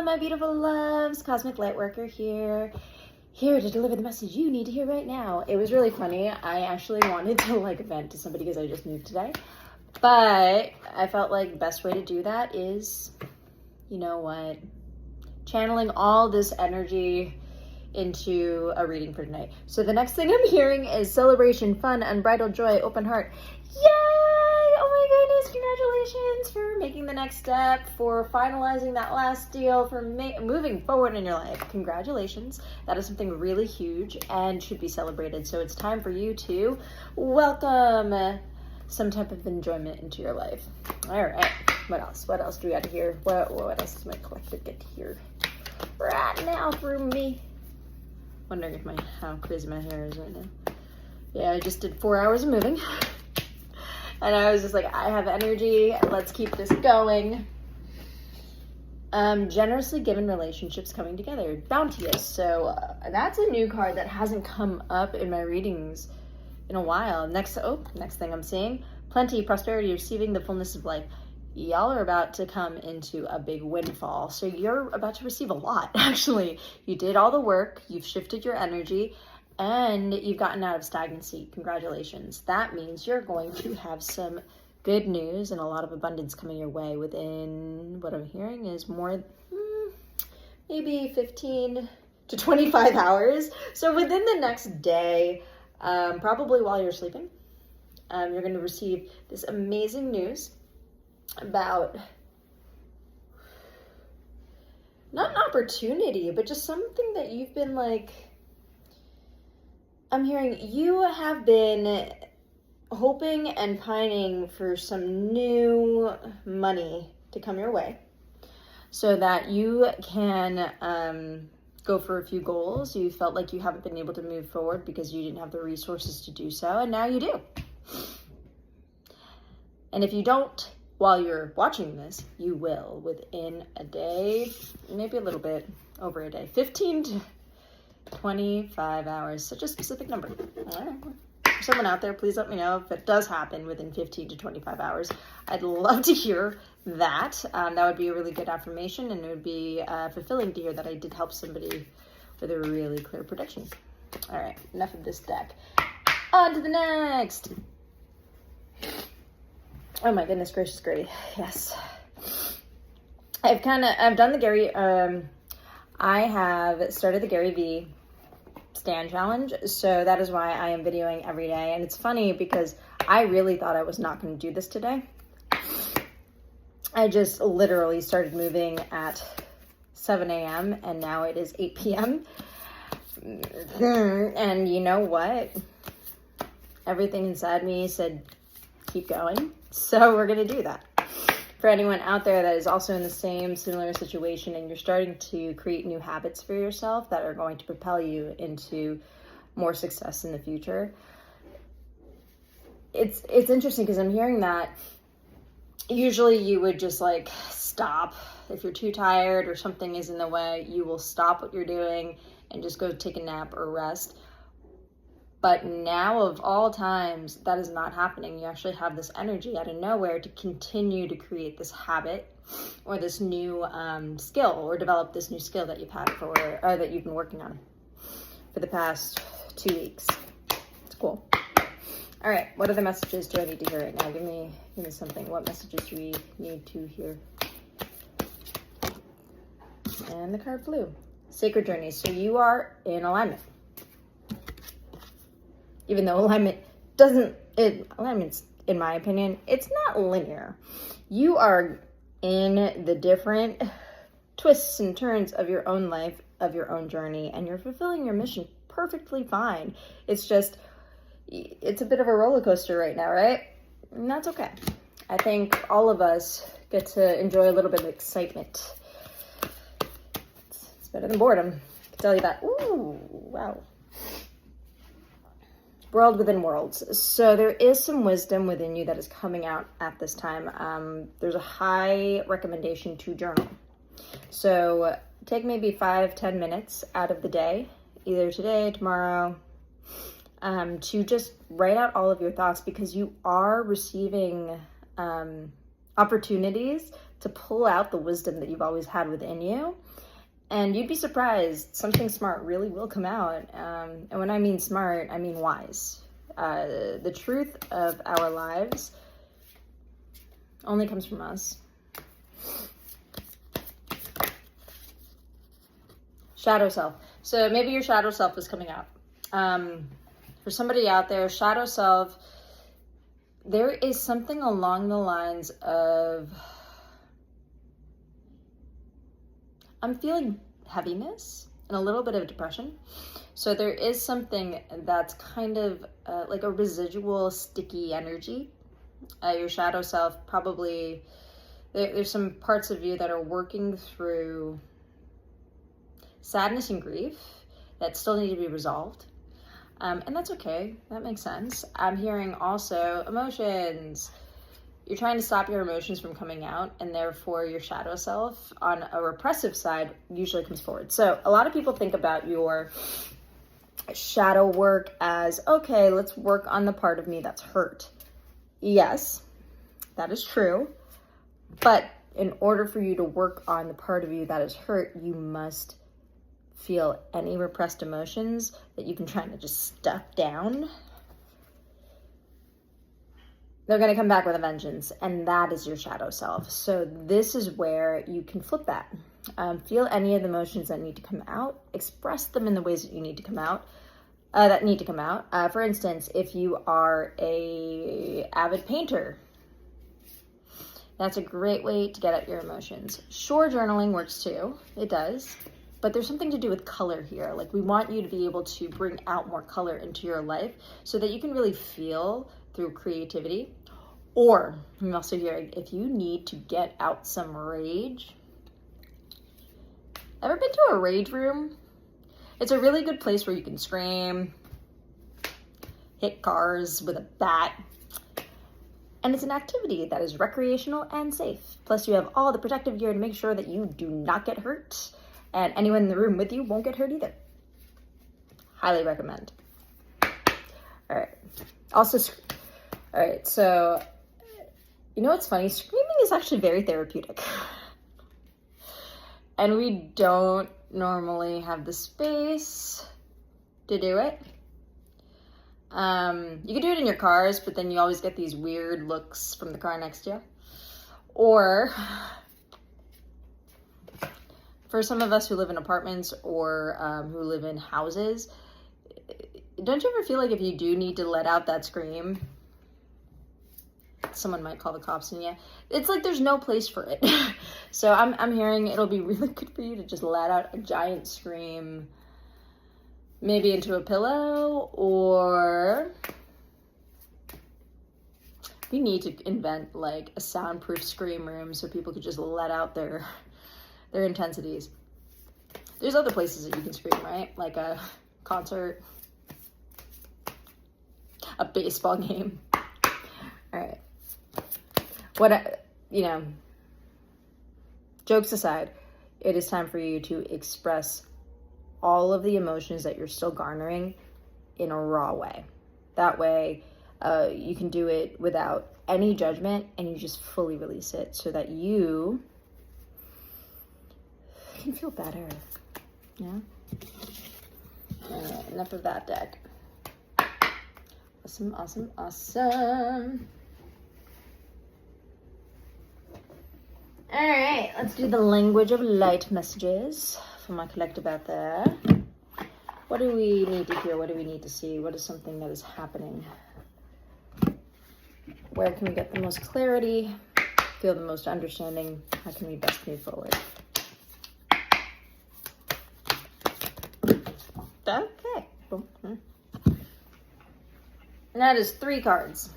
my beautiful loves. Cosmic Lightworker here to deliver the message you need to hear right now. It was really funny. I actually wanted to vent to somebody because I just moved today, but I felt like the best way to do that is, you know what, channeling all this energy into a reading for tonight. So the next thing I'm hearing is celebration, fun, unbridled joy, open heart. Yay! Oh my goodness, congratulations for making the next step, for finalizing that last deal, for moving forward in your life. Congratulations. That is something really huge and should be celebrated. So it's time for you to welcome some type of enjoyment into your life. All right. What else? What else do we got to hear? What else does my collective get to hear right now through me? Wondering how crazy my hair is right now. Yeah, I just did 4 hours of moving. And I was just like, I have energy. Let's keep this going. Generously given relationships coming together. Bounteous. So that's a new card that hasn't come up in my readings in a while. Next thing I'm seeing. Plenty, prosperity, receiving the fullness of life. Y'all are about to come into a big windfall. So you're about to receive a lot, actually. You did all the work. You've shifted your energy. And you've gotten out of stagnancy. Congratulations. That means you're going to have some good news and a lot of abundance coming your way within, what I'm hearing is more, maybe 15 to 25 hours. So within the next day, probably while you're sleeping, you're going to receive this amazing news about not an opportunity, but just something that you've been I'm hearing you have been hoping and pining for some new money to come your way so that you can go for a few goals. You felt like you haven't been able to move forward because you didn't have the resources to do so, and now you do. And if you don't, while you're watching this, you will within a day, maybe a little bit over a day, 15 to 25 hours, such a specific number. All right. For someone out there, please let me know if it does happen within 15 to 25 hours. I'd love to hear that. That would be a really good affirmation, and it would be fulfilling to hear that I did help somebody with a really clear prediction. All right, enough of this deck. On to the next. Oh my goodness gracious, Gray. Yes. I've done the Gary, I have started the Gary V stand challenge, so that is why I am videoing every day. And it's funny because I really thought I was not going to do this today. I just literally started moving at 7 a.m. and now it is 8 p.m. And you know what? Everything inside me said, keep going. So we're going to do that. For anyone out there that is also in the similar situation and you're starting to create new habits for yourself that are going to propel you into more success in the future. It's interesting because I'm hearing that usually you would just stop. If you're too tired or something is in the way, you will stop what you're doing and just go take a nap or rest. But now of all times, that is not happening. You actually have this energy out of nowhere to continue to create this habit or this new skill, or develop this new skill that you've had that you've been working on for the past 2 weeks. It's cool. All right, what other messages do I need to hear right now? Give me something. What messages do we need to hear? And the card flew. Sacred journey. So you are in alignment. Even though alignment's, in my opinion, it's not linear. You are in the different twists and turns of your own life, of your own journey, and you're fulfilling your mission perfectly fine. It's just, it's a bit of a roller coaster right now, right? And that's okay. I think all of us get to enjoy a little bit of excitement. It's better than boredom. I can tell you that. Ooh, wow. World within worlds. So there is some wisdom within you that is coming out at this time. There's a high recommendation to journal. So take maybe 5-10 minutes out of the day, either today, tomorrow, to just write out all of your thoughts, because you are receiving opportunities to pull out the wisdom that you've always had within you. And you'd be surprised, something smart really will come out. And when I mean smart, I mean wise. The truth of our lives only comes from us. Shadow self. So maybe your shadow self is coming out. For somebody out there, shadow self, there is something along the lines of, I'm feeling heaviness and a little bit of depression. So there is something that's kind of like a residual sticky energy. Your shadow self probably, there's some parts of you that are working through sadness and grief that still need to be resolved. And that's okay. That makes sense. I'm hearing also emotions. You're trying to stop your emotions from coming out, and therefore your shadow self on a repressive side usually comes forward. So a lot of people think about your shadow work as, okay, let's work on the part of me that's hurt. Yes, that is true. But in order for you to work on the part of you that is hurt, you must feel any repressed emotions that you've been trying to just stuff down. They're going to come back with a vengeance, and that is your shadow self. So this is where you can flip that. Feel any of the emotions that need to come out, express them in the ways that you need to come out, For instance, if you are a avid painter, that's a great way to get at your emotions. Sure, journaling works too. It does. But there's something to do with color here. Like, we want you to be able to bring out more color into your life so that you can really feel through creativity. Or I'm also hearing, if you need to get out some rage. Ever been to a rage room? It's a really good place where you can scream, hit cars with a bat. And it's an activity that is recreational and safe. Plus you have all the protective gear to make sure that you do not get hurt. And anyone in the room with you won't get hurt either. Highly recommend. All right. Also, all right. So, you know what's funny? Screaming is actually very therapeutic. And we don't normally have the space to do it. You can do it in your cars, but then you always get these weird looks from the car next to you. Or for some of us who live in apartments or who live in houses, don't you ever feel like if you do need to let out that scream, someone might call the cops on you? It's like there's no place for it. So I'm hearing it'll be really good for you to just let out a giant scream, maybe into a pillow, or we need to invent like a soundproof scream room so people could just let out their intensities. There's other places that you can scream, right? Like a concert, a baseball game. All right. Jokes aside, it is time for you to express all of the emotions that you're still garnering in a raw way. That way, you can do it without any judgment and you just fully release it so that you can feel better. Yeah. All right, enough of that deck. Awesome, awesome, awesome. All right, let's do the language of light messages for my collective out there. What do we need to hear? What do we need to see? What is something that is happening? Where can we get the most clarity? Feel the most understanding? How can we best move forward? Okay. And that is 3 cards.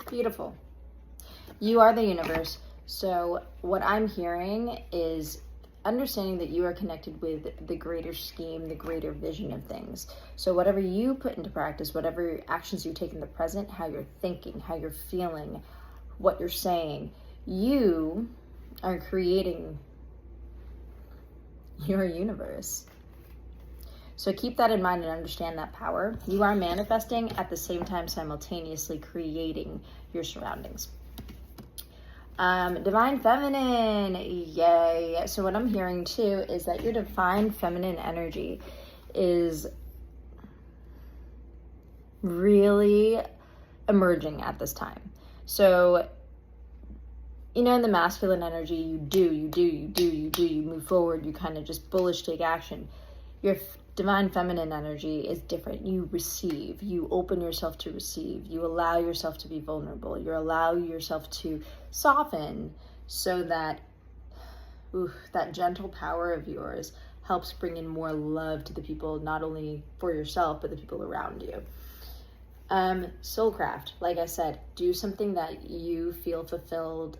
Beautiful. You are the universe. So what I'm hearing is understanding that you are connected with the greater scheme, the greater vision of things. So whatever you put into practice, whatever actions you take in the present, how you're thinking, how you're feeling, what you're saying, you are creating your universe. So keep that in mind and understand that power. You are manifesting at the same time simultaneously creating your surroundings. Divine Feminine, yay. So what I'm hearing too is that your Divine Feminine energy is really emerging at this time. So, you know, in the masculine energy, you move forward, you kind of just bullish take action. Your Divine Feminine energy is different. You receive, you open yourself to receive, you allow yourself to be vulnerable, you allow yourself to soften so that that gentle power of yours helps bring in more love to the people, not only for yourself, but the people around you. Soulcraft, like I said, do something that you feel fulfilled,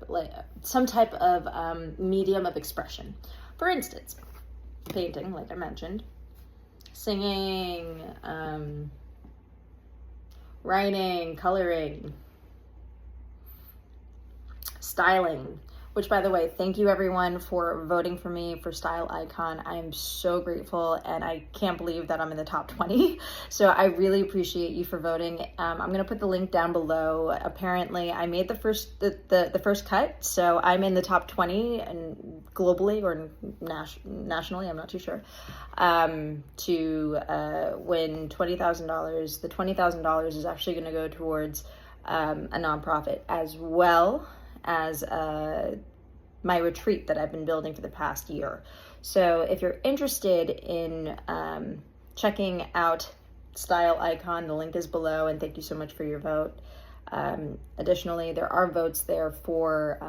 like some type of medium of expression. For instance, painting, like I mentioned, singing, writing, coloring, styling, which, by the way, thank you everyone for voting for me for Style Icon. I am so grateful, and I can't believe that I'm in the top 20. So I really appreciate you for voting. I'm going to put the link down below. Apparently, I made the first cut, so I'm in the top 20 and globally or nationally, I'm not too sure, to win $20,000. The $20,000 is actually going to go towards a nonprofit, as well as my retreat that I've been building for the past year. So if you're interested in checking out Style Icon, the link is below, and thank you so much for your vote. Additionally, there are votes there for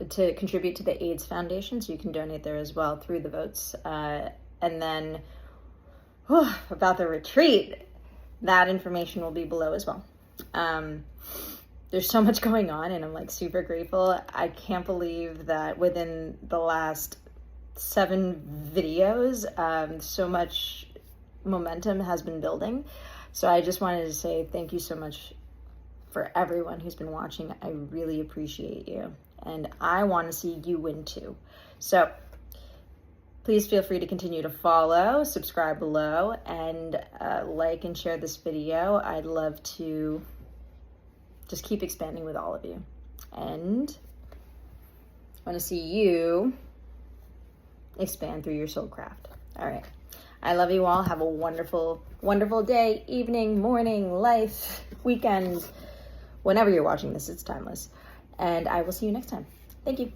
to contribute to the AIDS Foundation, so you can donate there as well through the votes. And then about the retreat, that information will be below as well. There's so much going on, and I'm like super grateful. I can't believe that within the last 7 videos, so much momentum has been building. So I just wanted to say thank you so much for everyone who's been watching. I really appreciate you, and I want to see you win too. So please feel free to continue to follow, subscribe below, and like and share this video. I'd love to just keep expanding with all of you. And I want to see you expand through your soulcraft. All right. I love you all. Have a wonderful, wonderful day, evening, morning, life, weekend. Whenever you're watching this, it's timeless. And I will see you next time. Thank you.